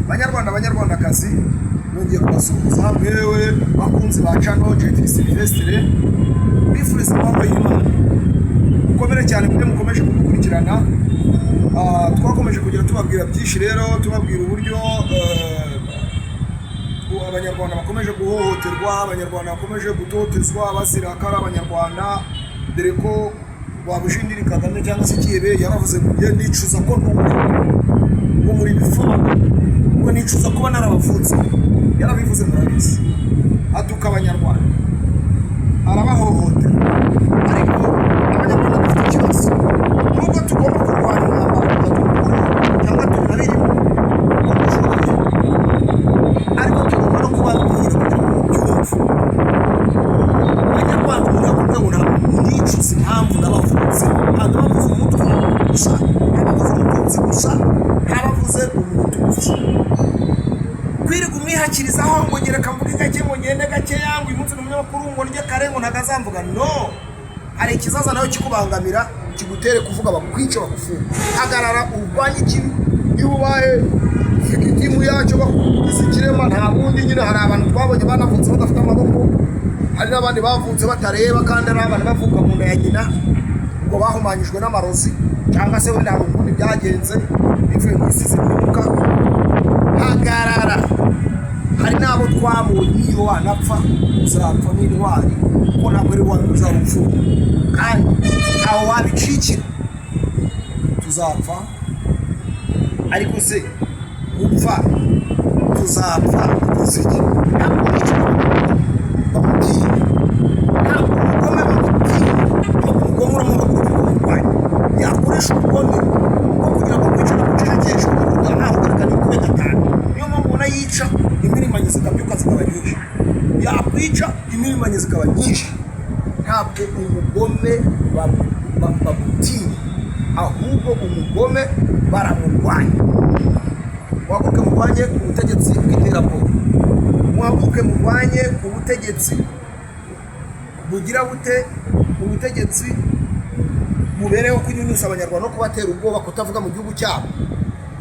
abanyarwandakazi nongeye kubasuhuza mwewe bakunzi ba channel Jet Silvestre bifuriza amahoro y'Imana mukomere cyane mwe mukomeje kudukurikirana. Twakomeje kugira tubabwira byinshi rero tubabwira uburyo abanyarwanda bakomeje guhohoterwa, abanyarwanda bakomeje gutotezwa bazira kara abanyarwanda, dore ko wabujindiri Kagame cyangwa se Kibe yaravuze kugiye nicuza ko ngo muri bifunga ngo nicuza kuba narabavutse, yarabivuze murabizi, atuka abanyarwanda arabahohotera. Ariko abanyarwanda bafite ikibazo nubwo tugomba kurwanya intambara cyangwa tunabiri ariko tugomba no kubabwira byumva abanyarwanda muravuga ngo nicuza impamvu n'abavutse, ntabwo bavuze umutwe gusa, ntabavuze umututsi gusa, ntabavuze umuhutu gusa. Kwirirwa umwihakirizaho ngo ngereka mvuge gake ngo ngende gake yangu uyu munsi n'umunyamakuru ngo ndye kare ngo ntagazamvuga. No, hari ikizaza nawe kikubangamira kigutere kuvuga bakwica bagufunga. Hagarara urwanye ikibi, niba ubaye ikitimu yacyo bakugize ikirema. Nta bundi nyine hari abantu twabonye banavutse badafite amaboko, hari n'abandi bavutse batareba, kandi ari abantu bavuka mu nda ya nyina ngo bahumanyijwe n'amarozi cyangwa se wenda hari ukundi byagenze bivuye mu isi z'imyuka. Hagarara, hari n'abo twabonye iyo wanapfa uzapfa n'intwari kuko ntabwo ari wowe uzapfa, kandi aho wabicikira tuzapfa. Ariko se gupfa tuzapfa tuziki ntabwo bamutinya, ntabwo umugome bamutinya, umugome uramurwanya yakoresha ubugome bwo kugira ngo kwicara gucecekesha urubuga ntaho ugaragara ikube gatanu. Niyo mpamvu ubona yica imirimanyi zikabyuka zikaba nyinshi, yakwica imirimanyi zikaba nyinshi. Ntabwo umugome bamutinya, ahubwo umugome baramurwanya. Waguke murwanye ubutegetsi bw'iterabwoba, mwaguke murwanye ubutegetsi bugira bute, ubutegetsi bubereho kunyunyusa abanyarwanda no kubatera ubwoba kutavuga mu gihugu cyabo.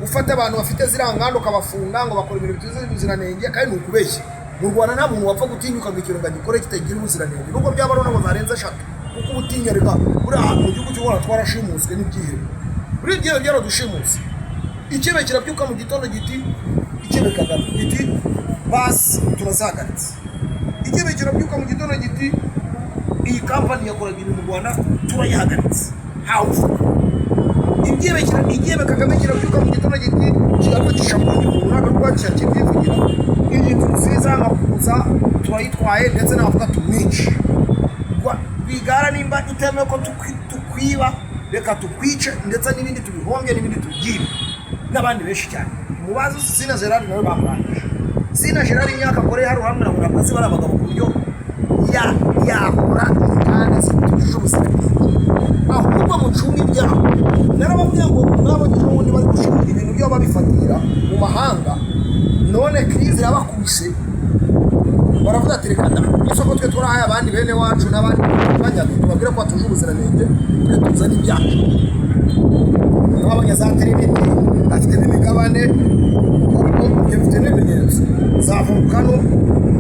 Ufata abantu bafite zirangando kabafunga ngo bakora ibintu bituze ubuziranenge, kandi ukubeshye. Mu Rwanda nta muntu wapfa gutinyuka ngo ikintu gikore kitagira ubuziranenge, nubwo byaba ari ngo zarenze 3, kuko ubutinya reka buri mu gihugu cy'u Rwanda twarashimuswe n'ibyihebe. Buri gihe byaradushimuswe. Ikebe kirabyuka mu gitondo giti ikebe Kagame giti basi turazagaritse. Ikebe kirabyuka mu gitondo giti iyi kampani yakoraga ibintu mu Rwanda turayihagaritse. Ikebe Kagame kirabyuka mu gitondo giti kigakotisha mu runaka rwacu kivugira ibintu nziza ngakuza turayitwaye ndetse navuga tumwice. Bigara nimba itemewe ko tukwiba reka tukwice, ndetse n'ibindi tubihonge n'ibindi tugibe n'abandi benshi cyane. Mubazo Sina Gerard nawe bamurangije. Sina Gerard imyaka kore hari uhamwe na murabazi barabagabo ku buryo yakora kandi zitujuje ubuzima. Ahubwo mucunga ibyaha. Narababwiye ngo mwabonye n'ubundi bari gushimira ibintu byo babifatira mu mahanga, none krize yabakubise baravuga ati reka da isoko twe turahaye abandi bene wacu n'abandi banyaga tubabwira ko atuje ubuziranenge twe tuzana ibyacu. Abanya za Trinity afite n'imigabane kuko ifite n'ibimenyetso za volcano,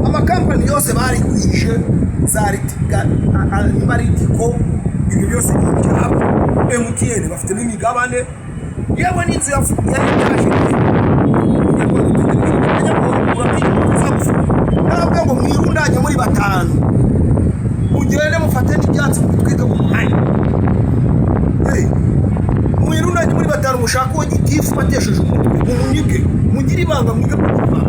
amakampani yose bari kwishe za Ritiga Maritiko, ibi byose byabo MTN bafite n'imigabane yewe n'inzu yafuye yaje ntabwo ngo mwirundanye muri batanu mugende mufate n'ibyatsi twita mu muhanda. Mwirundanye muri batanu mushaka uwo gitifu batesheje umutwe munyige mugira ibanga mwige kuba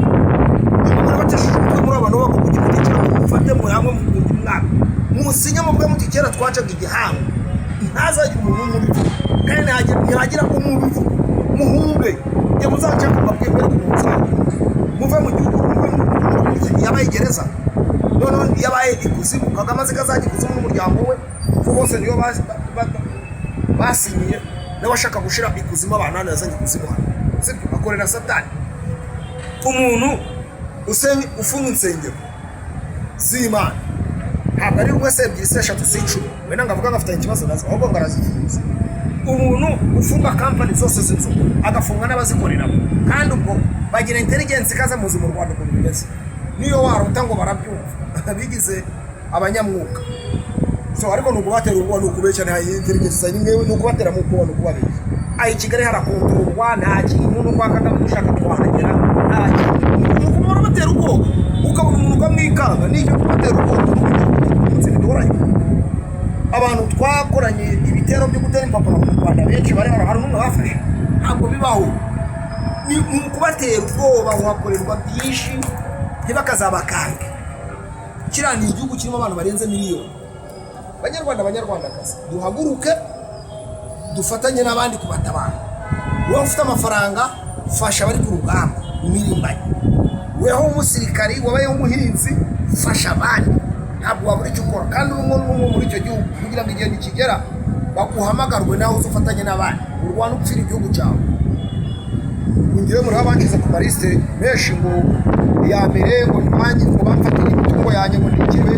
muri batesheje umutwe muri abantu bako kugikurikira mufate mu hamwe mu mwaka musinya mu bwa muti kera twacaga igihango ntazagira umuntu muri kandi ntihagira umubivu muhunge ye muzacaka mabwemere ku musaza muve mu gihugu yabaye gereza none yabaye ikuzimu. Kagame zikazagira ikuzimu n'umuryango we kuko bose niyo basinyiye n'abashaka gushira ikuzimu abantu yazanye ikuzimu sibyo bakorera satani. Umuntu ufunga insengero z'Imana ntabwo ari umwe se 2 3 4 5 wenda ngavuga ngafite ikibazo nazo ahubwo ngarazifuza. umuntu ufunga company zose z'inzu agafunga n'abazikoreramo kandi ubwo bagira intelligence ikaze muzi mu Rwanda ukuntu bimeze niyo warota ngo barabyumva bigize abanyamwuka so ariko nuko batera ubwo nukubeshya nta intelligence zanyine nuko batera mu kubona kubabeshya ayi Kigali harakontorwa nta kintu nuko akagama ushaka twahagera nta kintu nuko muri batera ubwo ukabona umuntu ukamwikanga n'icyo batera ubwo nzibidoranye abantu twakoranye ibitero byo gutera impapuro mu Rwanda benshi bari hari n'umwe bafashe ntabwo bibaho ni kubatera ubwoba wakorerwa byinshi ntibakazabakange kiriya ni igihugu kirimo abantu barenze miliyoni banyarwandakazi duhaguruke dufatanye n'abandi kubatabara wowe ufite amafaranga fasha abari ku rugamba imirimbanye weho umusirikari wabayeho umuhinzi fasha abandi ntabwo wabura icyo ukora kandi n'umwe muri icyo gihugu kugira ngo igihe nikigera baguhamagarwe nawe ufatanye n'abandi urwana upfira igihugu cyawe ngire muri abangize ku mariste menshi ngo ya mbere ngo ntangi ngo bamfatire imitungo yanjye ngo ndikibe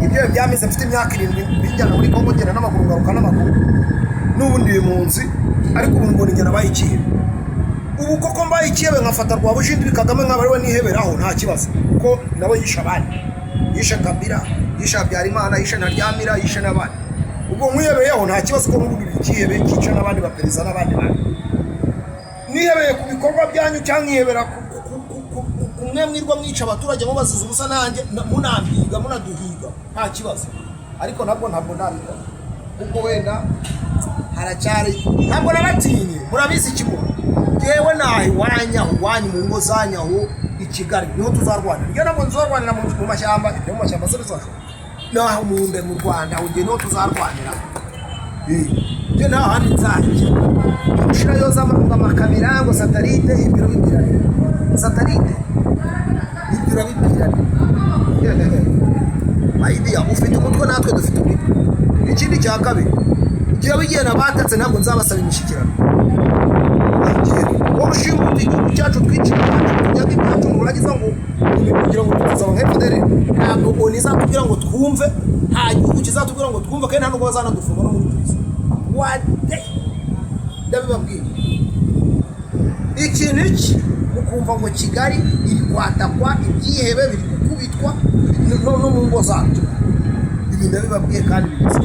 ibyo byamize mfite imyaka 7 bijyana muri Kongo ngena n'amaguru ngaruka n'amaguru n'ubundi bimunzi ariko ubu ngo ngena bayikiye ubu koko mbayikiye nkafata rwa bushindi Kagame nk'abariwe niheberaho nta kibazo kuko nabo yisha abandi yisha Kabila yisha Habyarimana yisha Ntaryamira yisha n'abandi ubwo nkwiyebeyeho nta kibazo ko n'ubundi bikiyebe kica n'abandi bapereza n'abandi bandi nihebeye ku bikorwa byanyu cyangwa ihebera kumwe mwirwa mwica abaturage bo bazize ubusa nanjye munambiga munaduhiga nta kibazo ariko nabwo nabikora kuko wenda haracyari ntabwo nabatinye murabizi ikigo yewe nahi wanyu mu ngo zanyaho i Kigali niho tuzarwanira iyo nabwo nzarwanira mu mashyamba ibyo mu mashyamba se bizaje naho munde mu Rwanda uje niho tuzarwanira je nta handi nzajye ushira yoza amakamera ngo satellite ibiro bibirane satellite ibiro bibirane idea ufite umutwe natwe dufite umutwe ikindi cya kabiri igihe bigena batatse ntabwo nzabasaba imishikirano wo gushimuta igihugu cyacu twicira tujyaga ibyacu muragiza ngo kugira ngo tuzaba nk'FDR ntabwo nizakubwira ngo twumve nta gihugu kizatubwira ngo twumve kandi nta nubwo bazanadufunga no muri polisi wade ndabibabwira ikintu iki mukumva ngo Kigali iri kwatakwa ibyihebe biri gukubitwa no mu ngo zacu ibi ndabibabwiye kandi bimeze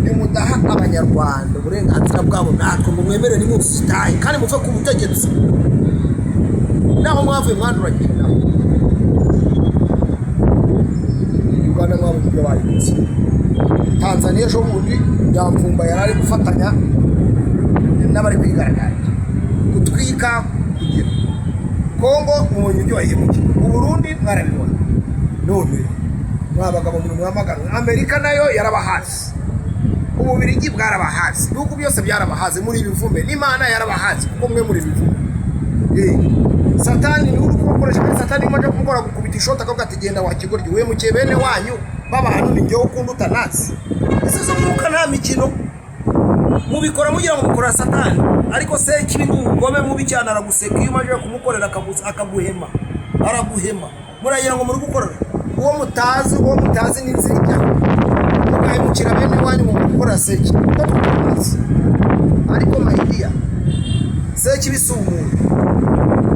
nimudaha abanyarwanda uburenganzira bwabo natwe mu mwemere ni musitaye kandi muve ku butegetsi naho mwavuye mwanduragenda Uganda mwabo ibyo bayikoze Tanzania ejo bundi Nyamvumba yarari gufatanya n'abari kwigaragambya gutwika kugira Kongo mu mujyi wa Yemuki Burundi mwarabibona none mwabagabo mu mwamagana Amerika nayo yarabahazi Ububirigi bwarabahazi nuko byose byarabahaze muri ibivume n'Imana yarabahazi kuko mwe muri ibivume Satani ni urukoresha Satani maje kumukora gukubita ishota akavuga ati genda wakigoryo we muke bene wanyu babantu ni njyewe ukunda utanazi isizo muka nta mikino mubikora mugira ngo mukora Satani ariko se kibi ngome mubi cyane araguseka iyo maje kumukorera akaguhema araguhema muragira ngo muri gukorera uwo mutazi n'inzira mukahemukira bene wanyu mu gukora seki ariko mahidia seki bisumuntu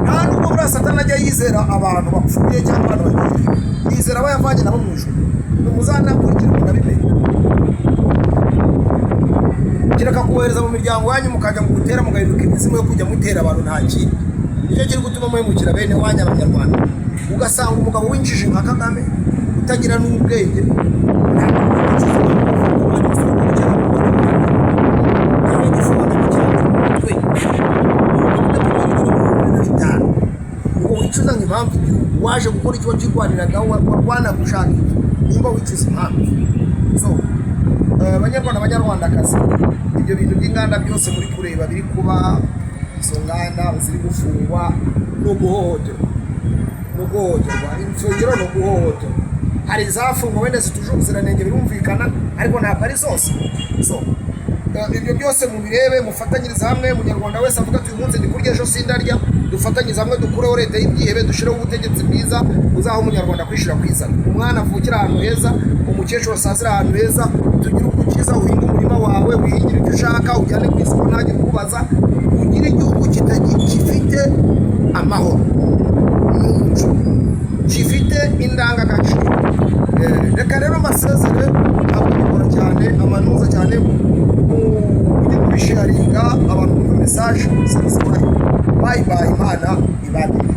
nta nubwo bura Satani ajya yizera abantu bapfuye cyangwa abantu bagiye yizera abayavanye nabo mu ijuru muzana kurikira nabimenye kiraka kuhereza mu miryango yanyu mukajya mu gutera mugahinduka imizimu yo kujya mutera abantu nta kintu nicyo kiri gutuma muhemukira bene wanyu abanyarwanda ugasanga umugabo winjije nka Kagame utagira n'ubwenge wicuza nk'impamvu waje gukora icyo kirwaniraga warwana gushaka nimba wicuza impamvu so abanyarwandakazi ibyo bintu by'inganda byose muri kureba biri kuba izo nganda ziri gufungwa no guhohoterwa insengero no guhohoterwa hari izafungwa wenda zituje ubuziranenge birumvikana ariko ntabwo ari zose so ibyo byose mubirebe mufatanyiriza hamwe. Umunyarwanda wese avuga ati uyu munsi ndi kurya ejo sindarya, dufatanyiriza hamwe dukureho leta y'ibyihebe, dushyireho ubutegetsi bwiza buzaha umunyarwanda kwishira kwizana. Umwana avukira ahantu heza, umukecuru asazira ahantu heza, tugire uko ukiza, uhinge umurima wawe, wihingire icyo ushaka, ujyane ku isoko ntagire ukubaza, ugire igihugu gifite amahoro n'umuco, gifite indangagaciro. Reka rero amasezere abikora cyane, amanuza cyane ujye kubisharinga abantu bumva message. Bye bye, Imana ibane.